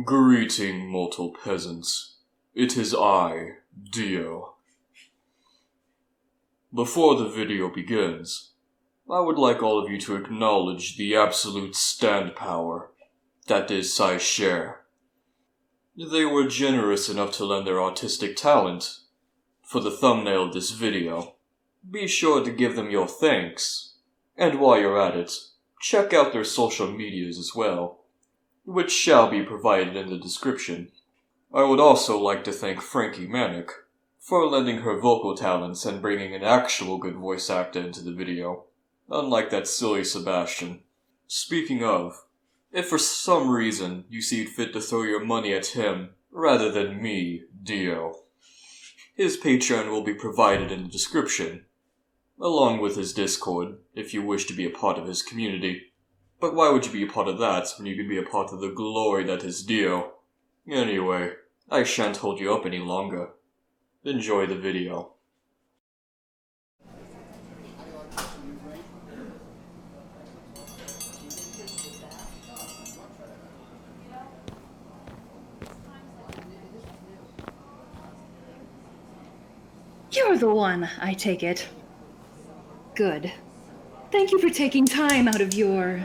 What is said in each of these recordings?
Greeting, mortal peasants. It is I, DIO. Before the video begins, I would like all of you to acknowledge the absolute stand power that is Sai Share. They were generous enough to lend their artistic talent for the thumbnail of this video. Be sure to give them your thanks, and while you're at it, check out their social medias as well, which shall be provided in the description. I would also like to thank Frankie for lending her vocal talents and bringing an actual good voice actor into the video, unlike that silly Sebastian. Speaking of, if for some reason you see fit to throw your money at him rather than me, DIO, his Patreon will be provided in the description, along with his Discord, if you wish to be a part of his community. But why would you be a part of that when you can be a part of the glory that is DIO? Anyway, I shan't hold you up any longer. Enjoy the video. You're the one, I take it. Good. Thank you for taking time out of your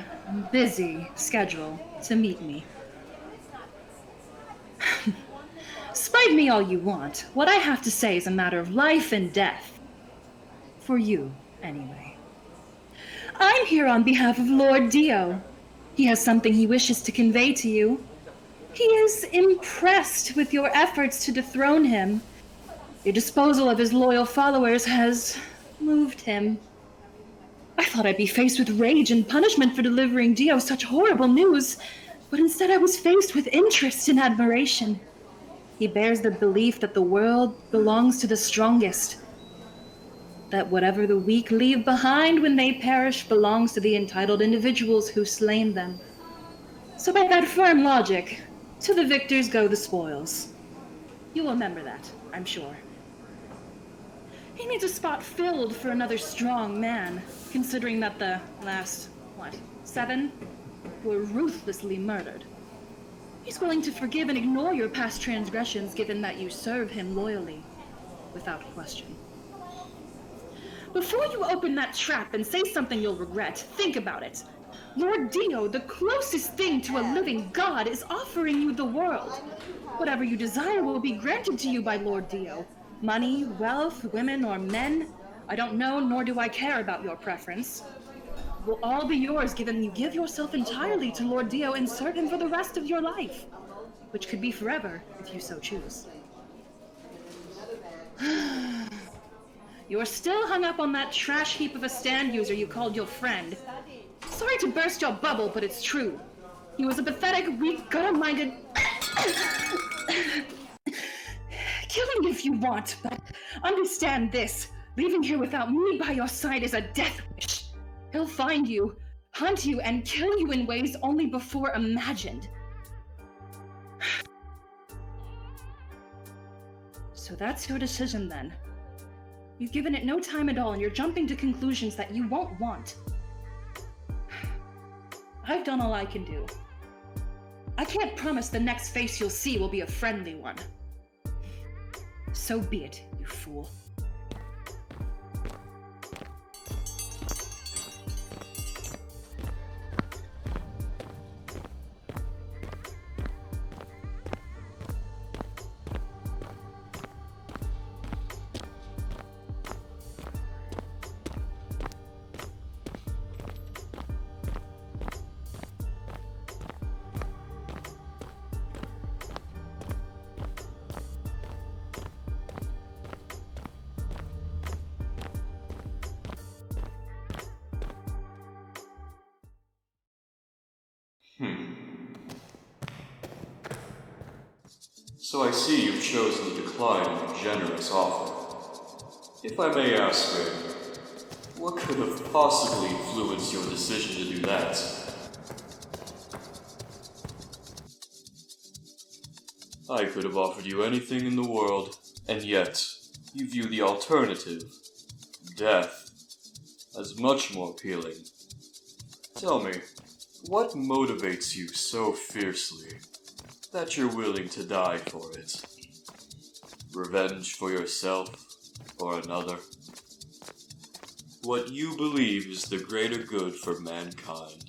busy schedule to meet me. Spite me all you want. What I have to say is a matter of life and death. For you, anyway. I'm here on behalf of Lord DIO. He has something he wishes to convey to you. He is impressed with your efforts to dethrone him. Your disposal of his loyal followers has moved him. I thought I'd be faced with rage and punishment for delivering DIO such horrible news, but instead I was faced with interest and admiration. He bears the belief that the world belongs to the strongest, that whatever the weak leave behind when they perish belongs to the entitled individuals who slain them. So by that firm logic, to the victors go the spoils. You'll remember that, I'm sure. He needs a spot filled for another strong man, considering that the last, 7 were ruthlessly murdered. He's willing to forgive and ignore your past transgressions, given that you serve him loyally, without question. Before you open that trap and say something you'll regret, think about it. Lord DIO, the closest thing to a living god, is offering you the world. Whatever you desire will be granted to you by Lord DIO. Money, wealth, women, or men, I don't know, nor do I care about your preference. Will all be yours given you give yourself entirely to Lord DIO and serve him for the rest of your life, which could be forever if you so choose. You're still hung up on that trash heap of a stand user you called your friend. Sorry to burst your bubble, but it's true. He was a pathetic, weak, gutter-minded... Kill him if you want, but understand this. Leaving here without me by your side is a death wish. He'll find you, hunt you, and kill you in ways only before imagined. So that's your decision then. You've given it no time at all, and you're jumping to conclusions that you won't want. I've done all I can do. I can't promise the next face you'll see will be a friendly one. So be it, you fool. So I see you've chosen to decline your generous offer. If I may ask, what could have possibly influenced your decision to do that? I could have offered you anything in the world, and yet you view the alternative, death, as much more appealing. Tell me, what motivates you so fiercely? that you're willing to die for it. Revenge for yourself or another. What you believe is the greater good for mankind.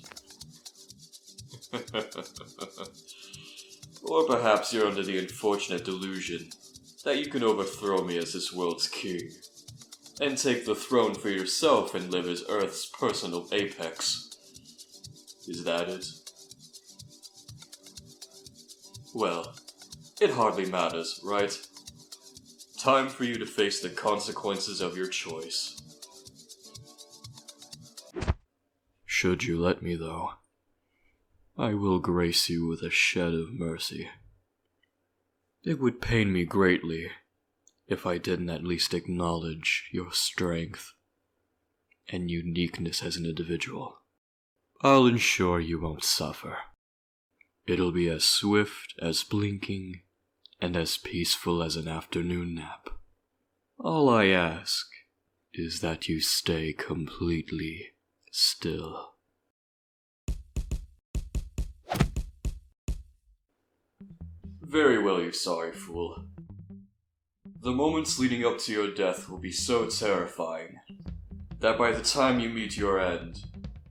Or perhaps you're under the unfortunate delusion that you can overthrow me as this world's king, and take the throne for yourself and live as Earth's personal apex. Is that it? Well, it hardly matters, right? Time for you to face the consequences of your choice. Should you let me, though, I will grace you with a shed of mercy. It would pain me greatly if I didn't at least acknowledge your strength and uniqueness as an individual. I'll ensure you won't suffer. It'll be as swift as blinking and as peaceful as an afternoon nap. All I ask is that you stay completely still. Very well, you sorry fool. The moments leading up to your death will be so terrifying that by the time you meet your end,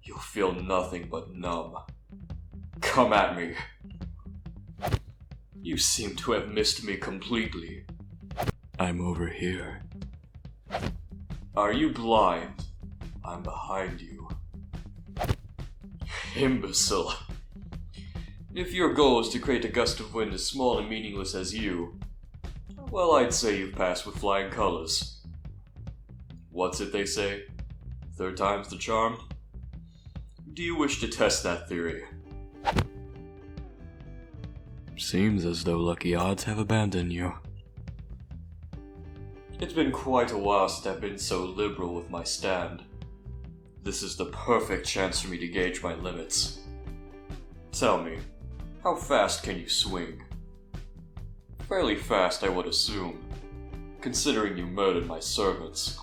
you'll feel nothing but numb. Come at me. You seem to have missed me completely. I'm over here. Are you blind? I'm behind you. Imbecile. If your goal is to create a gust of wind as small and meaningless as you, well, I'd say you've passed with flying colors. What's it they say? Third time's the charm? Do you wish to test that theory? Seems as though lucky odds have abandoned you. It's been quite a while since I've been so liberal with my stand. This is the perfect chance for me to gauge my limits. Tell me, how fast can you swing? Fairly fast, I would assume, considering you murdered my servants.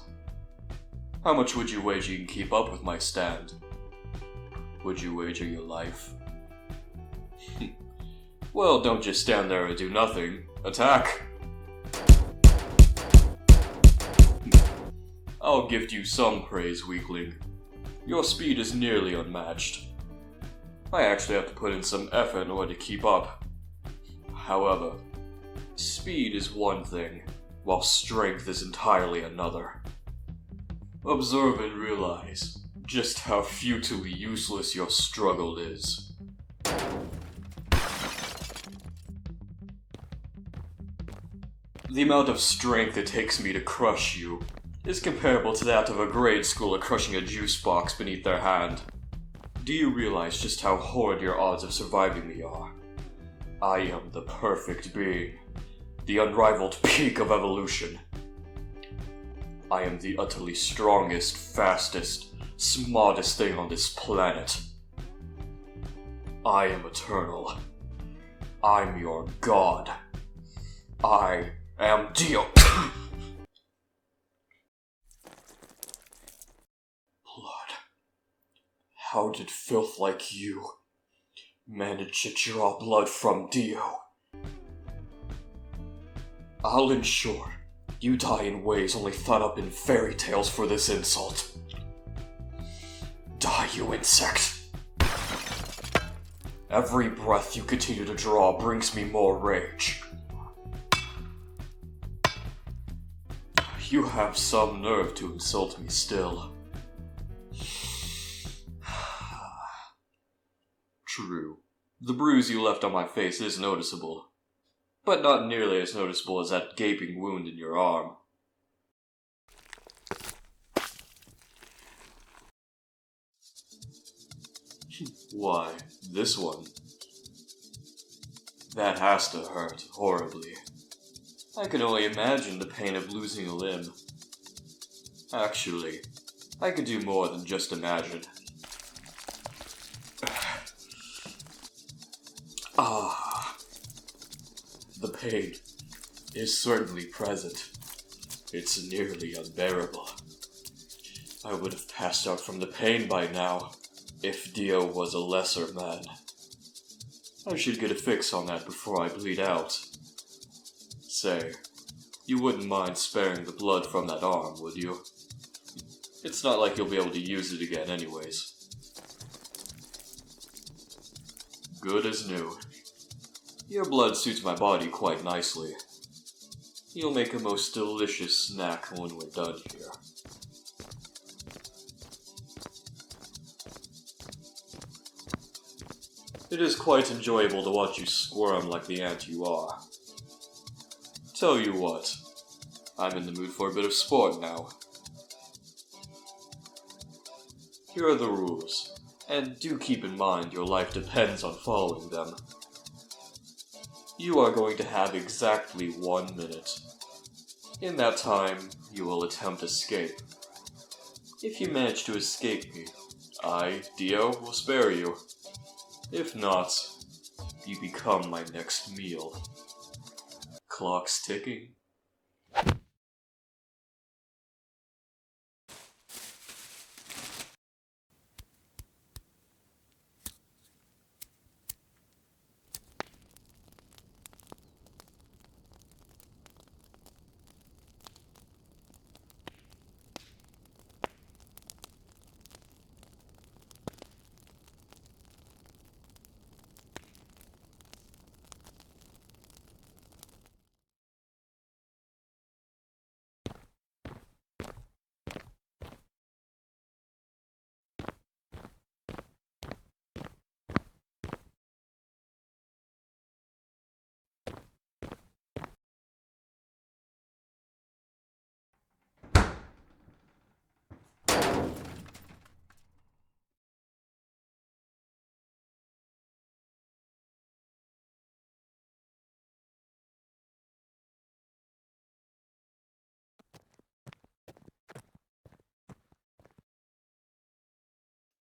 How much would you wager you can keep up with my stand? Would you wager your life? Well, don't just stand there and do nothing. Attack! I'll gift you some praise, weakling. Your speed is nearly unmatched. I actually have to put in some effort in order to keep up. However, speed is one thing, while strength is entirely another. Observe and realize just how futilely useless your struggle is. The amount of strength it takes me to crush you is comparable to that of a grade schooler crushing a juice box beneath their hand. Do you realize just how horrid your odds of surviving me are? I am the perfect being, the unrivaled peak of evolution. I am the utterly strongest, fastest, smartest thing on this planet. I am eternal. I'm your god. I am DIO. Blood. How did filth like you manage to draw blood from DIO? I'll ensure you die in ways only thought up in fairy tales for this insult. Die, you insect. Every breath you continue to draw brings me more rage. You have some nerve to insult me still. True. The bruise you left on my face is noticeable, but not nearly as noticeable as that gaping wound in your arm. Why, this one. That has to hurt horribly. I can only imagine the pain of losing a limb. Actually, I could do more than just imagine. The pain is certainly present. It's nearly unbearable. I would have passed out from the pain by now if DIO was a lesser man. I should get a fix on that before I bleed out. Say, you wouldn't mind sparing the blood from that arm, would you? It's not like you'll be able to use it again anyways. Good as new. Your blood suits my body quite nicely. You'll make a most delicious snack when we're done here. It is quite enjoyable to watch you squirm like the ant you are. Tell you what, I'm in the mood for a bit of sport now. Here are the rules, and do keep in mind your life depends on following them. You are going to have exactly 1 minute. In that time, you will attempt escape. If you manage to escape me, I, DIO, will spare you. If not, you become my next meal. Clock's ticking.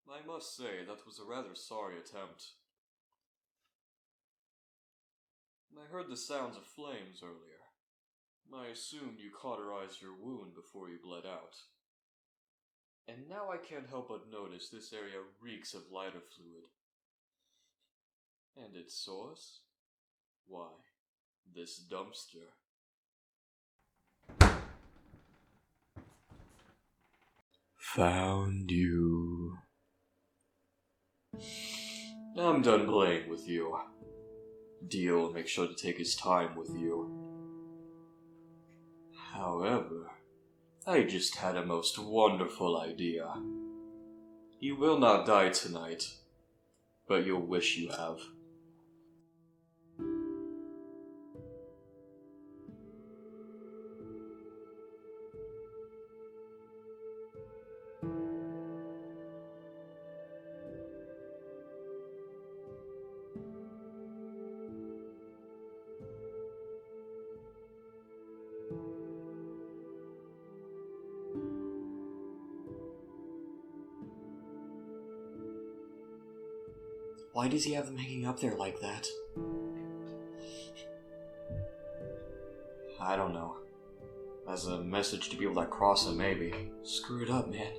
I must say, that was a rather sorry attempt. I heard the sounds of flames earlier. I assumed you cauterized your wound before you bled out. And now I can't help but notice this area reeks of lighter fluid. And its source? Why, this dumpster. Found you. I'm done playing with you. DIO will make sure to take his time with you. However, I just had a most wonderful idea. You will not die tonight, but you'll wish you have. Why does he have them hanging up there like that? I don't know. As a message to people that cross him, maybe. Screw it up, man.